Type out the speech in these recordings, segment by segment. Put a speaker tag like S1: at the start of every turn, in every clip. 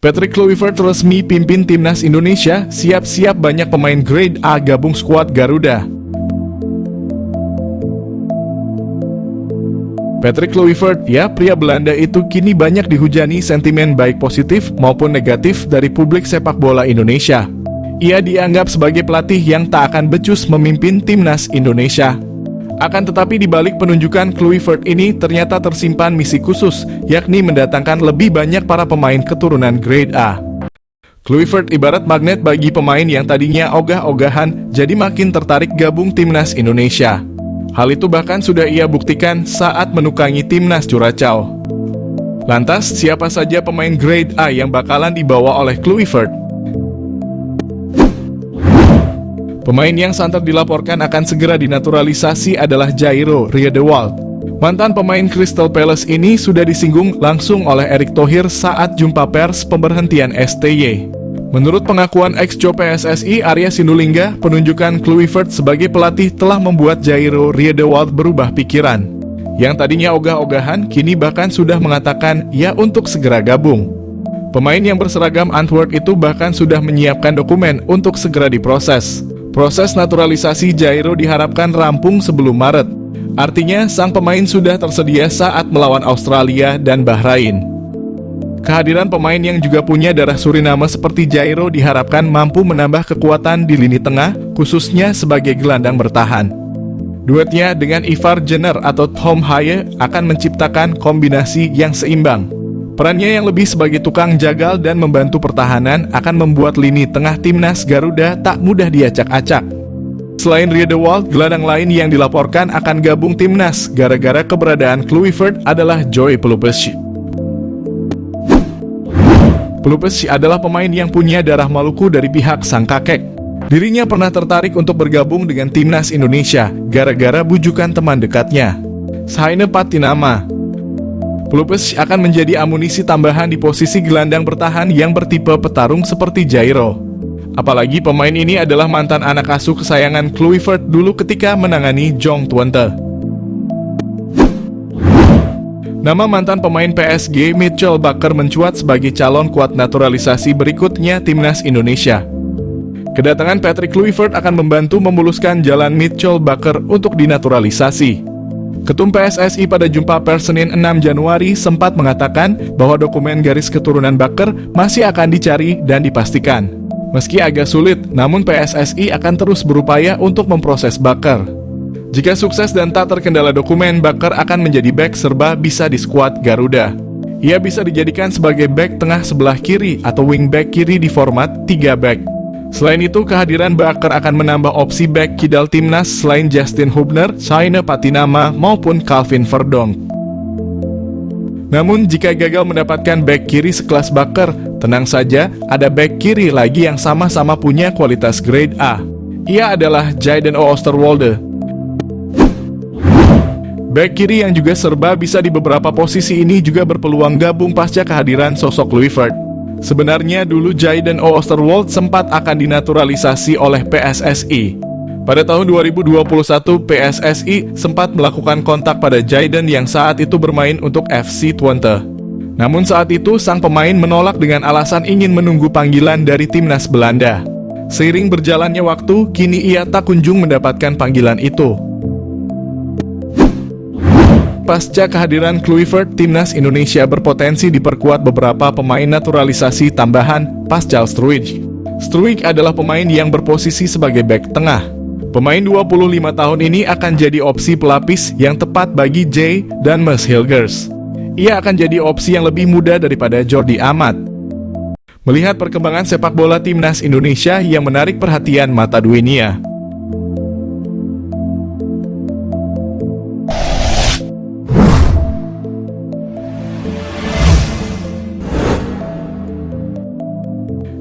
S1: Patrick Kluivert resmi pimpin timnas Indonesia, siap-siap banyak pemain grade A gabung skuad Garuda. Patrick Kluivert, ya pria Belanda itu kini banyak dihujani sentimen baik positif maupun negatif dari publik sepak bola Indonesia. Ia dianggap sebagai pelatih yang tak akan becus memimpin timnas Indonesia. Akan tetapi di balik penunjukan Kluivert ini ternyata tersimpan misi khusus, yakni mendatangkan lebih banyak para pemain keturunan grade A. Kluivert ibarat magnet bagi pemain yang tadinya ogah-ogahan jadi makin tertarik gabung timnas Indonesia. Hal itu bahkan sudah ia buktikan saat menukangi timnas Curaçao. Lantas, siapa saja pemain grade A yang bakalan dibawa oleh Kluivert? Pemain yang santer dilaporkan akan segera dinaturalisasi adalah Jairo Riedewald. Mantan pemain Crystal Palace ini sudah disinggung langsung oleh Erick Thohir saat jumpa pers pemberhentian STY. Menurut pengakuan ex-co PSSI Arya Sinulinga, penunjukan Kluivert sebagai pelatih telah membuat Jairo Riedewald berubah pikiran. Yang tadinya ogah-ogahan, kini bahkan sudah mengatakan ya untuk segera gabung. Pemain yang berseragam Antwerp itu bahkan sudah menyiapkan dokumen untuk segera diproses. Proses naturalisasi Jairo diharapkan rampung sebelum Maret. Artinya, sang pemain sudah tersedia saat melawan Australia dan Bahrain. Kehadiran pemain yang juga punya darah Suriname seperti Jairo diharapkan mampu menambah kekuatan di lini tengah, khususnya sebagai gelandang bertahan. Duetnya dengan Ivar Jenner atau Tom Haye akan menciptakan kombinasi yang seimbang. Perannya yang lebih sebagai tukang jagal dan membantu pertahanan akan membuat lini tengah timnas Garuda tak mudah diacak-acak. Selain Riedewald, gelandang lain yang dilaporkan akan gabung timnas gara-gara keberadaan Kluivert adalah Joy Pelupessi. Pelupessi adalah pemain yang punya darah Maluku dari pihak sang kakek. Dirinya pernah tertarik untuk bergabung dengan timnas Indonesia gara-gara bujukan teman dekatnya, Saine Patinama. Pelupessi akan menjadi amunisi tambahan di posisi gelandang bertahan yang bertipe petarung seperti Jairo. Apalagi pemain ini adalah mantan anak asuh kesayangan Kluivert dulu ketika menangani Jong Twente. Nama mantan pemain PSG Mitchell Bakker mencuat sebagai calon kuat naturalisasi berikutnya timnas Indonesia. Kedatangan Patrick Kluivert akan membantu memuluskan jalan Mitchell Bakker untuk dinaturalisasi. Ketum PSSI pada jumpa pers Senin 6 Januari sempat mengatakan bahwa dokumen garis keturunan Bakker masih akan dicari dan dipastikan. Meski agak sulit, namun PSSI akan terus berupaya untuk memproses Bakker. Jika sukses dan tak terkendala dokumen, Bakker akan menjadi bek serba bisa di skuad Garuda. Ia bisa dijadikan sebagai bek tengah sebelah kiri atau wingback kiri di format 3 back. Selain itu, kehadiran Bakker akan menambah opsi bek kidal timnas selain Justin Hubner, Saine Patinama, maupun Calvin Verdonk. Namun, jika gagal mendapatkan bek kiri sekelas Bakker, tenang saja, ada bek kiri lagi yang sama-sama punya kualitas grade A. Ia adalah Jayden Oosterwolde. Bek kiri yang juga serba bisa di beberapa posisi ini juga berpeluang gabung pasca kehadiran sosok Kluivert. Sebenarnya dulu Jayden Oosterwolde sempat akan dinaturalisasi oleh PSSI. Pada tahun 2021, PSSI sempat melakukan kontak pada Jayden yang saat itu bermain untuk FC Twente. Namun saat itu sang pemain menolak dengan alasan ingin menunggu panggilan dari timnas Belanda. Seiring berjalannya waktu, kini ia tak kunjung mendapatkan panggilan itu. Pasca kehadiran Kluivert, timnas Indonesia berpotensi diperkuat beberapa pemain naturalisasi tambahan pasca Struijk. Struijk adalah pemain yang berposisi sebagai bek tengah. Pemain 25 tahun ini akan jadi opsi pelapis yang tepat bagi Jay dan Mads Hilgers. Ia akan jadi opsi yang lebih muda daripada Jordi Amat. Melihat perkembangan sepak bola timnas Indonesia yang menarik perhatian mata dunia.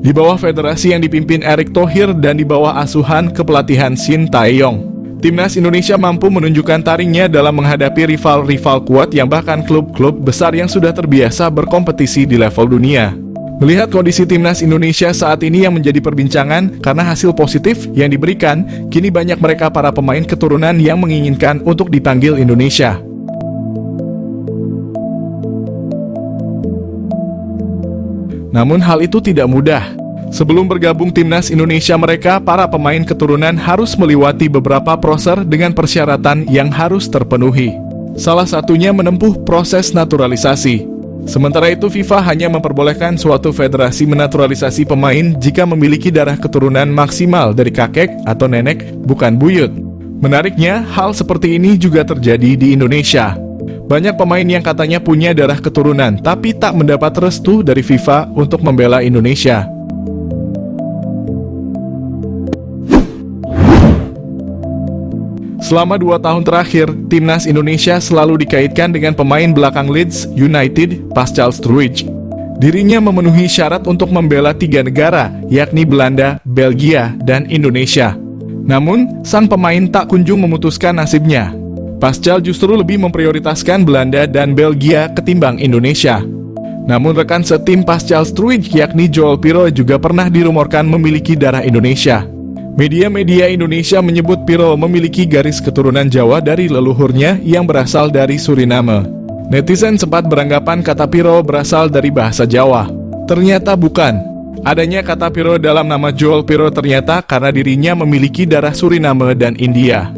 S1: Di bawah federasi yang dipimpin Erick Thohir dan di bawah asuhan kepelatihan Shin Tae-yong, timnas Indonesia mampu menunjukkan taringnya dalam menghadapi rival-rival kuat yang bahkan klub-klub besar yang sudah terbiasa berkompetisi di level dunia. Melihat kondisi timnas Indonesia saat ini yang menjadi perbincangan karena hasil positif yang diberikan, kini banyak mereka para pemain keturunan yang menginginkan untuk dipanggil Indonesia. Namun hal itu tidak mudah. Sebelum bergabung timnas Indonesia mereka, para pemain keturunan harus melewati beberapa proses dengan persyaratan yang harus terpenuhi. Salah satunya menempuh proses naturalisasi. Sementara itu FIFA hanya memperbolehkan suatu federasi menaturalisasi pemain jika memiliki darah keturunan maksimal dari kakek atau nenek, bukan buyut. Menariknya, hal seperti ini juga terjadi di Indonesia. Banyak pemain yang katanya punya darah keturunan tapi tak mendapat restu dari FIFA untuk membela Indonesia. Selama 2 tahun terakhir, timnas Indonesia selalu dikaitkan dengan pemain belakang Leeds United, Pascal Struijk. Dirinya memenuhi syarat untuk membela 3 negara, yakni Belanda, Belgia, dan Indonesia. Namun, sang pemain tak kunjung memutuskan nasibnya. Pascal justru lebih memprioritaskan Belanda dan Belgia ketimbang Indonesia. Namun rekan setim Pascal Struijk yakni Joel Pirou juga pernah dirumorkan memiliki darah Indonesia. Media-media Indonesia menyebut Pirou memiliki garis keturunan Jawa dari leluhurnya yang berasal dari Suriname. Netizen sempat beranggapan kata Pirou berasal dari bahasa Jawa. Ternyata bukan. Adanya kata Pirou dalam nama Joel Pirou ternyata karena dirinya memiliki darah Suriname dan India.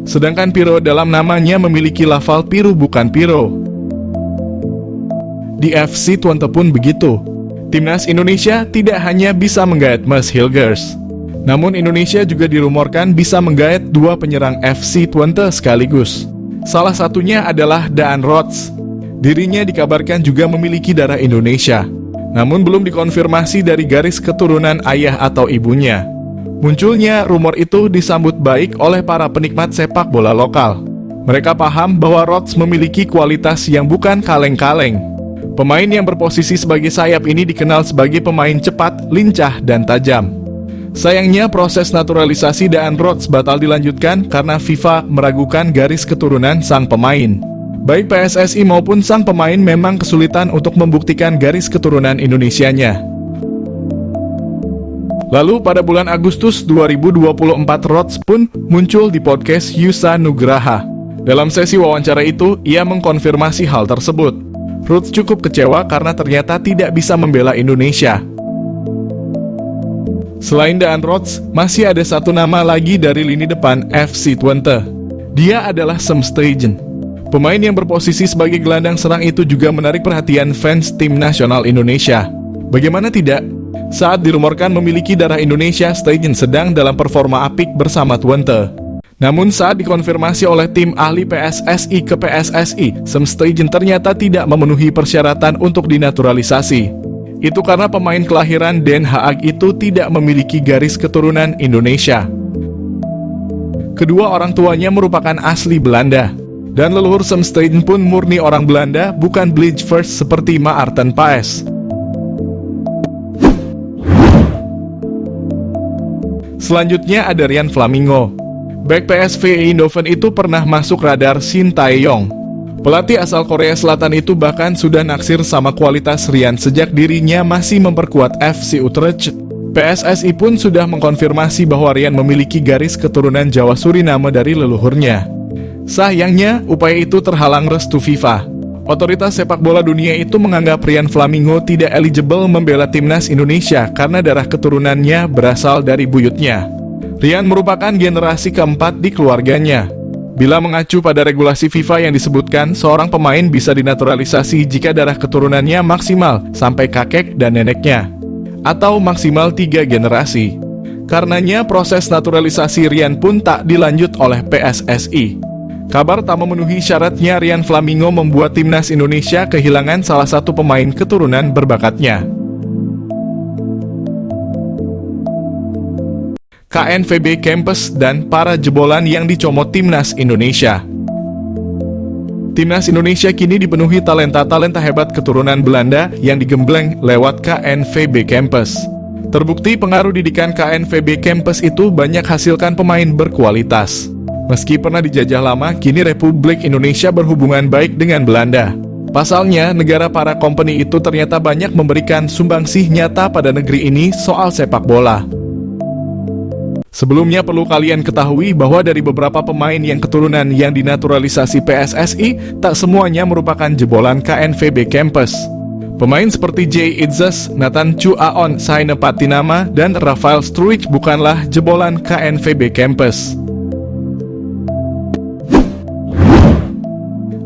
S1: Sedangkan Pirou dalam namanya memiliki lafal Piru bukan Pirou. Di FC Twente pun begitu. Timnas Indonesia tidak hanya bisa menggait Mas Hilgers, namun Indonesia juga dirumorkan bisa menggait 2 penyerang FC Twente sekaligus. Salah satunya adalah Daan Rots. Dirinya dikabarkan juga memiliki darah Indonesia, namun belum dikonfirmasi dari garis keturunan ayah atau ibunya. Munculnya rumor itu disambut baik oleh para penikmat sepak bola lokal. Mereka paham bahwa Rots memiliki kualitas yang bukan kaleng-kaleng. Pemain yang berposisi sebagai sayap ini dikenal sebagai pemain cepat, lincah, dan tajam. Sayangnya proses naturalisasi Daan Rots batal dilanjutkan karena FIFA meragukan garis keturunan sang pemain. Baik PSSI maupun sang pemain memang kesulitan untuk membuktikan garis keturunan Indonesianya. Lalu pada bulan Agustus 2024 Rots pun muncul di podcast Yusa Nugraha. Dalam sesi wawancara itu, ia mengkonfirmasi hal tersebut. Rots cukup kecewa karena ternyata tidak bisa membela Indonesia. Selain Daan Rots, masih ada satu nama lagi dari lini depan FC Twente. Dia adalah Sam Stegen. Pemain yang berposisi sebagai gelandang serang itu juga menarik perhatian fans tim nasional Indonesia. Bagaimana tidak? Saat dirumorkan memiliki darah Indonesia, Stegen sedang dalam performa apik bersama Twente. Namun saat dikonfirmasi oleh tim ahli PSSI ke PSSI, Sam Stegen ternyata tidak memenuhi persyaratan untuk dinaturalisasi. Itu karena pemain kelahiran Den Haag itu tidak memiliki garis keturunan Indonesia. Kedua orang tuanya merupakan asli Belanda. Dan leluhur Sam Stegen pun murni orang Belanda, bukan Bleach First seperti Maarten Paes. Selanjutnya ada Rian Flamingo. Bek PSV Eindhoven itu pernah masuk radar Shin Tae-yong. Pelatih asal Korea Selatan itu bahkan sudah naksir sama kualitas Rian sejak dirinya masih memperkuat FC Utrecht. PSSI pun sudah mengkonfirmasi bahwa Rian memiliki garis keturunan Jawa Suriname dari leluhurnya. Sayangnya, upaya itu terhalang restu FIFA. Otoritas sepak bola dunia itu menganggap Rian Flamingo tidak eligible membela timnas Indonesia karena darah keturunannya berasal dari buyutnya. Rian merupakan generasi keempat di keluarganya. Bila mengacu pada regulasi FIFA yang disebutkan, seorang pemain bisa dinaturalisasi jika darah keturunannya maksimal sampai kakek dan neneknya, atau maksimal 3 generasi. Karenanya proses naturalisasi Rian pun tak dilanjut oleh PSSI. Kabar tak memenuhi syaratnya Rian Flamingo membuat timnas Indonesia kehilangan salah satu pemain keturunan berbakatnya. KNVB Kempes dan para jebolan yang dicomot timnas Indonesia. Timnas Indonesia kini dipenuhi talenta-talenta hebat keturunan Belanda yang digembleng lewat KNVB Kempes. Terbukti pengaruh didikan KNVB Kempes itu banyak hasilkan pemain berkualitas. Meski pernah dijajah lama, kini Republik Indonesia berhubungan baik dengan Belanda. Pasalnya, negara para company itu ternyata banyak memberikan sumbangsih nyata pada negeri ini soal sepak bola. Sebelumnya perlu kalian ketahui bahwa dari beberapa pemain yang keturunan yang dinaturalisasi PSSI, tak semuanya merupakan jebolan KNVB Kempes. Pemain seperti Jay Itzes, Nathan Chu Aon, Saina Patinama, dan Rafael Struijk bukanlah jebolan KNVB Campus.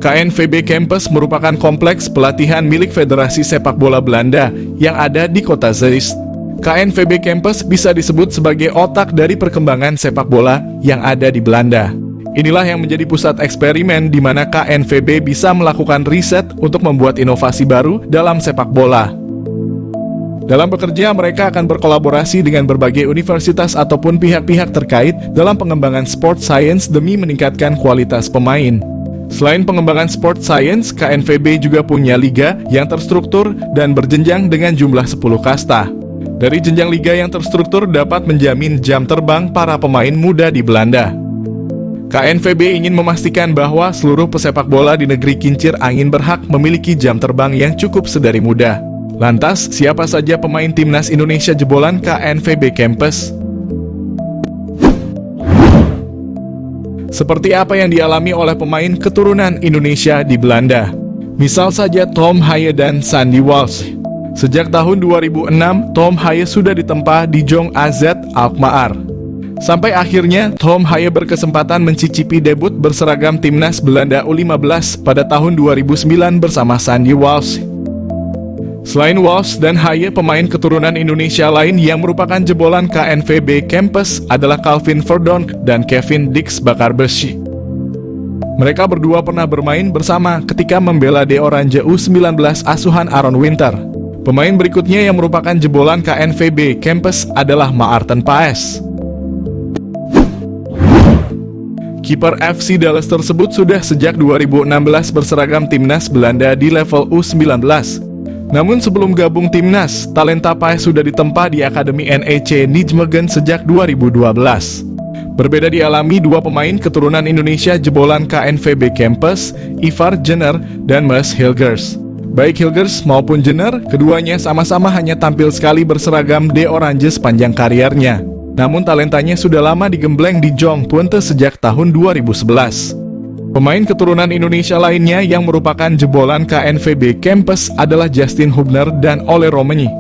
S1: KNVB Campus merupakan kompleks pelatihan milik Federasi Sepak Bola Belanda yang ada di kota Zeist. KNVB Campus bisa disebut sebagai otak dari perkembangan sepak bola yang ada di Belanda. Inilah yang menjadi pusat eksperimen di mana KNVB bisa melakukan riset untuk membuat inovasi baru dalam sepak bola. Dalam bekerja, mereka akan berkolaborasi dengan berbagai universitas ataupun pihak-pihak terkait dalam pengembangan sport science demi meningkatkan kualitas pemain. Selain pengembangan sport science, KNVB juga punya liga yang terstruktur dan berjenjang dengan jumlah 10 kasta. Dari jenjang liga yang terstruktur dapat menjamin jam terbang para pemain muda di Belanda. KNVB ingin memastikan bahwa seluruh pesepak bola di negeri kincir angin berhak memiliki jam terbang yang cukup sedari muda. Lantas, siapa saja pemain timnas Indonesia jebolan KNVB Campus? Seperti apa yang dialami oleh pemain keturunan Indonesia di Belanda? Misal saja Tom Haye dan Sandy Walsh. Sejak tahun 2006, Tom Haye sudah ditempa di Jong AZ Alkmaar. Sampai akhirnya, Tom Haye berkesempatan mencicipi debut berseragam timnas Belanda U15 pada tahun 2009 bersama Sandy Walsh. Selain Walsh dan Haye, pemain keturunan Indonesia lain yang merupakan jebolan KNVB Campus adalah Calvin Verdonk dan Kevin Dix Bakarbeshi. Mereka berdua pernah bermain bersama ketika membela De Oranje U19 asuhan Aaron Winter. Pemain berikutnya yang merupakan jebolan KNVB Campus adalah Maarten Paes. Kiper FC Dallas tersebut sudah sejak 2016 berseragam timnas Belanda di level U19. Namun sebelum gabung timnas, talenta Paes sudah ditempa di Akademi NEC Nijmegen sejak 2012. Berbeda dialami dua pemain keturunan Indonesia jebolan KNVB Campus, Ivar Jenner dan Mees Hilgers. Baik Hilgers maupun Jenner, keduanya sama-sama hanya tampil sekali berseragam De Oranje sepanjang kariernya. Namun talentanya sudah lama digembleng di Jong Punte sejak tahun 2011. Pemain keturunan Indonesia lainnya yang merupakan jebolan KNVB Campus adalah Justin Hubner dan Ole Romani.